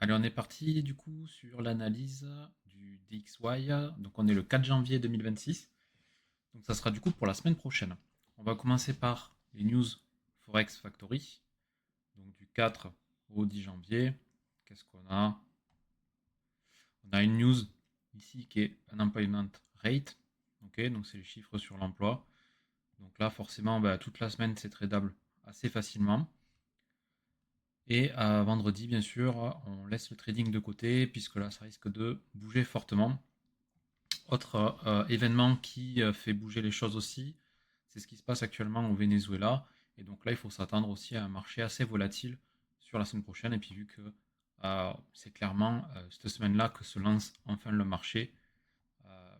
Allez, on est parti du coup sur l'analyse du DXY. Donc on est le 4 janvier 2026. Donc ça sera du coup pour la semaine prochaine. On va commencer par les news Forex Factory. Donc du 4 au 10 janvier. Qu'est-ce qu'on a? On a une news ici qui est unemployment rate. Ok, donc c'est les chiffres sur l'emploi. Donc là forcément toute la semaine c'est tradable assez facilement. Et à vendredi, bien sûr, on laisse le trading de côté, puisque là, ça risque de bouger fortement. Autre événement qui fait bouger les choses aussi, c'est ce qui se passe actuellement au Venezuela. Et donc là, il faut s'attendre aussi à un marché assez volatile sur la semaine prochaine. Et puis vu que c'est clairement cette semaine-là que se lance enfin le marché,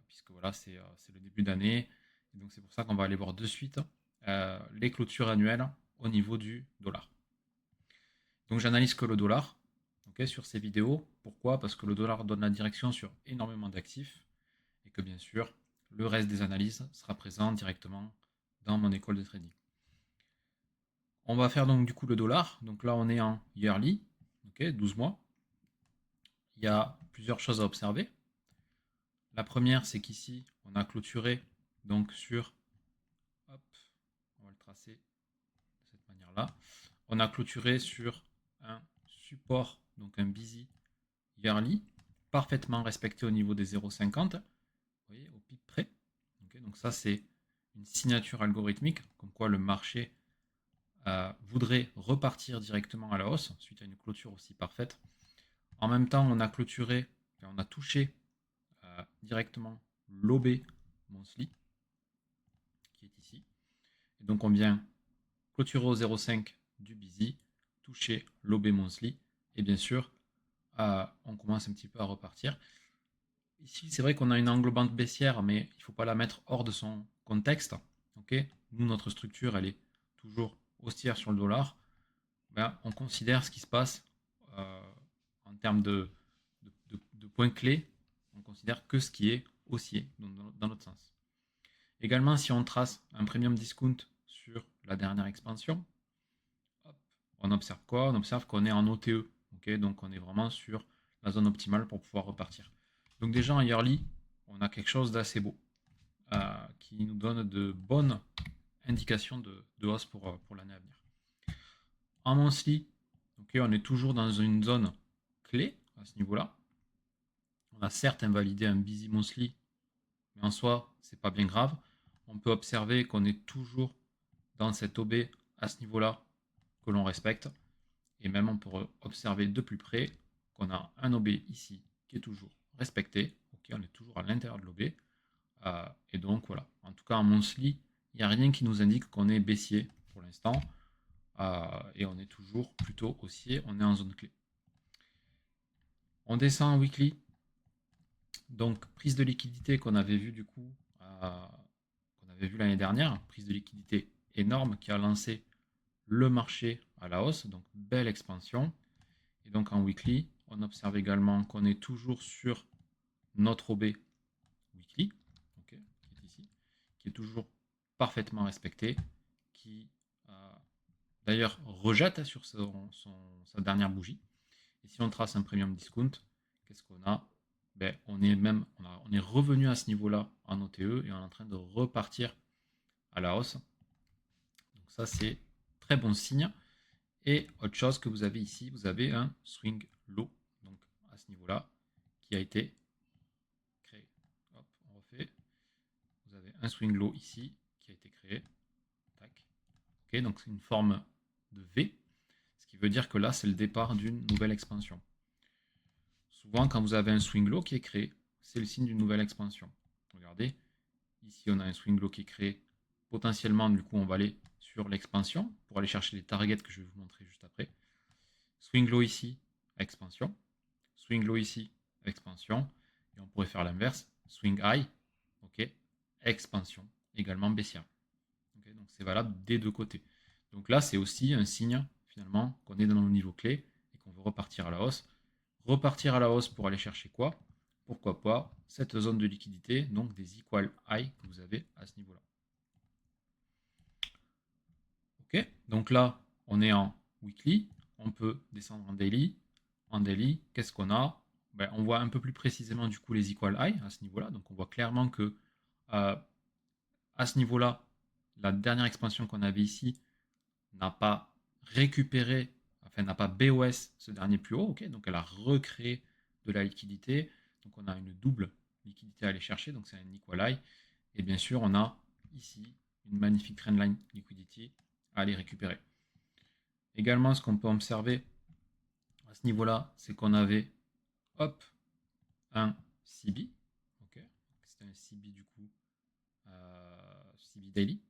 puisque voilà, c'est le début d'année. Et donc c'est pour ça qu'on va aller voir de suite les clôtures annuelles au niveau du dollar. Donc j'analyse que le dollar, ok, sur ces vidéos. Pourquoi? Parce que le dollar donne la direction sur énormément d'actifs et que bien sûr, le reste des analyses sera présent directement dans mon école de trading. On va faire donc du coup le dollar. Donc là, on est en yearly, ok, 12 mois. Il y a plusieurs choses à observer. La première, c'est qu'ici, on a clôturé donc sur, hop, on va le tracer de cette manière-là. On a clôturé sur un support, donc un busy yearly, parfaitement respecté au niveau des 0,50, vous voyez, au pic près. Okay, donc ça, c'est une signature algorithmique, comme quoi le marché voudrait repartir directement à la hausse, suite à une clôture aussi parfaite. En même temps, on a clôturé, on a touché directement l'OB monthly, qui est ici. Et donc on vient clôturer au 0,5 du busy, toucher l'OB monthly, et bien sûr, on commence un petit peu à repartir. Ici, c'est vrai qu'on a une englobante baissière, mais il ne faut pas la mettre hors de son contexte. Okay, nous, notre structure, elle est toujours haussière sur le dollar. Ben, on considère ce qui se passe euh, en termes de points clés. On considère que ce qui est haussier, dans notre sens. Également, si on trace un premium discount sur la dernière expansion, hop, on observe quoi? On observe qu'on est en OTE. Okay, donc on est vraiment sur la zone optimale pour pouvoir repartir. Donc déjà en yearly, on a quelque chose d'assez beau qui nous donne de bonnes indications de hausse pour l'année à venir. En monthly, okay, on est toujours dans une zone clé à ce niveau-là. On a certes invalidé un busy monthly, mais en soi, c'est pas bien grave. On peut observer qu'on est toujours dans cet OB à ce niveau-là que l'on respecte. Et même on peut observer de plus près qu'on a un OB ici qui est toujours respecté. Okay, on est toujours à l'intérieur de l'OB. Et donc voilà. En tout cas, en monthly, il n'y a rien qui nous indique qu'on est baissier pour l'instant. Et on est toujours plutôt haussier. On est en zone clé. On descend en weekly. Donc prise de liquidité qu'on avait vu du coup, qu'on avait vu l'année dernière, prise de liquidité énorme qui a lancé le marché à la hausse, donc belle expansion. Et donc en weekly, on observe également qu'on est toujours sur notre OB weekly, okay, qui est ici, qui est toujours parfaitement respecté, qui d'ailleurs rejette sur sa dernière bougie. Et si on trace un premium discount, qu'est-ce qu'on a? Ben, on est revenu à ce niveau-là en OTE et on est en train de repartir à la hausse. Donc ça, c'est très bon signe. Et autre chose que vous avez ici, vous avez un swing low, donc à ce niveau-là, qui a été créé. Hop, on refait. Vous avez un swing low ici qui a été créé. Tac. Ok, donc c'est une forme de V, ce qui veut dire que là, c'est le départ d'une nouvelle expansion. Souvent, quand vous avez un swing low qui est créé, c'est le signe d'une nouvelle expansion. Regardez, ici on a un swing low qui est créé. Potentiellement, du coup, on va aller sur l'expansion pour aller chercher les targets que je vais vous montrer juste après. Swing low ici, expansion. Swing low ici, expansion. Et on pourrait faire l'inverse. Swing high, ok, expansion, également baissière. Okay, donc c'est valable des deux côtés. Donc là, c'est aussi un signe finalement qu'on est dans nos niveaux clés et qu'on veut repartir à la hausse. Repartir à la hausse pour aller chercher quoi? Pourquoi pas cette zone de liquidité, donc des equal high que vous avez à ce niveau-là. Ok, donc là, on est en weekly, on peut descendre en daily. en daily, qu'est-ce qu'on a? Ben, on voit un peu plus précisément du coup les equal high à ce niveau-là. Donc on voit clairement que euh, à ce niveau-là, la dernière expansion qu'on avait ici n'a pas récupéré, enfin n'a pas BOS ce dernier plus haut, ok, donc elle a recréé de la liquidité, donc on a une double liquidité à aller chercher, donc c'est un equal high, et bien sûr on a ici une magnifique trendline liquidity à aller récupérer. Également, ce qu'on peut observer à ce niveau-là, c'est qu'on avait hop, un CB, ok, c'est un CB du coup, CB daily,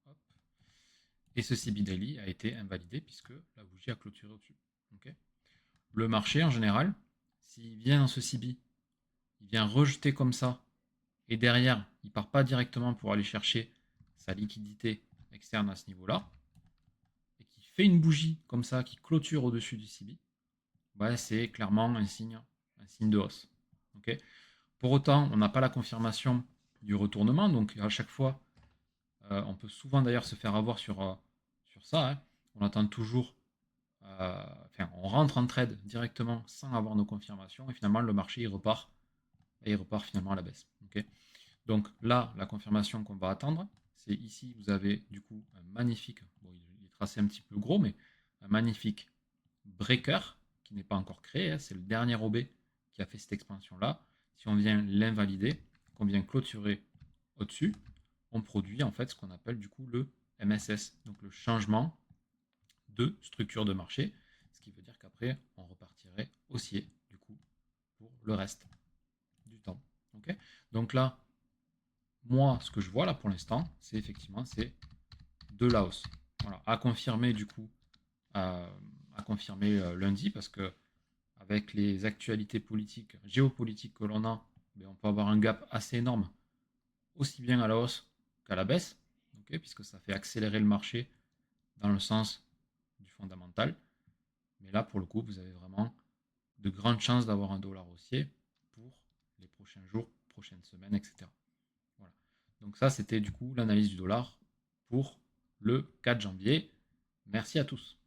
hop. Et ce CB daily a été invalidé puisque la bougie a clôturé au-dessus. Okay, le marché en général, s'il vient dans ce CB, il vient rejeter comme ça, et derrière, il ne part pas directement pour aller chercher sa liquidité externe à ce niveau-là, et qui fait une bougie comme ça, qui clôture au-dessus du CB, bah, c'est clairement un signe de hausse. Okay, pour autant, on n'a pas la confirmation du retournement, donc à chaque fois, on peut souvent d'ailleurs se faire avoir sur ça. Hein. On attend toujours, on rentre en trade directement sans avoir nos confirmations et finalement le marché il repart finalement à la baisse. Okay, donc là, la confirmation qu'on va attendre, c'est ici, vous avez du coup un magnifique, bon, il est tracé un petit peu gros, mais un magnifique breaker qui n'est pas encore créé. Hein, c'est le dernier OB qui a fait cette expansion-là. Si on vient l'invalider, qu'on vient clôturer au-dessus, on produit en fait ce qu'on appelle du coup le MSS, donc le changement de structure de marché, ce qui veut dire qu'après on repartirait haussier du coup pour le reste du temps. Okay, donc là, moi, ce que je vois là pour l'instant, c'est effectivement c'est de la hausse. Voilà, à confirmer du coup, à confirmer lundi, parce que avec les actualités politiques, géopolitiques que l'on a, ben, on peut avoir un gap assez énorme, aussi bien à la hausse qu'à la baisse, okay, puisque ça fait accélérer le marché dans le sens du fondamental. Mais là, pour le coup, vous avez vraiment de grandes chances d'avoir un dollar haussier pour les prochains jours, prochaines semaines, etc. Voilà. Donc ça, c'était du coup l'analyse du dollar pour le 4 janvier. Merci à tous.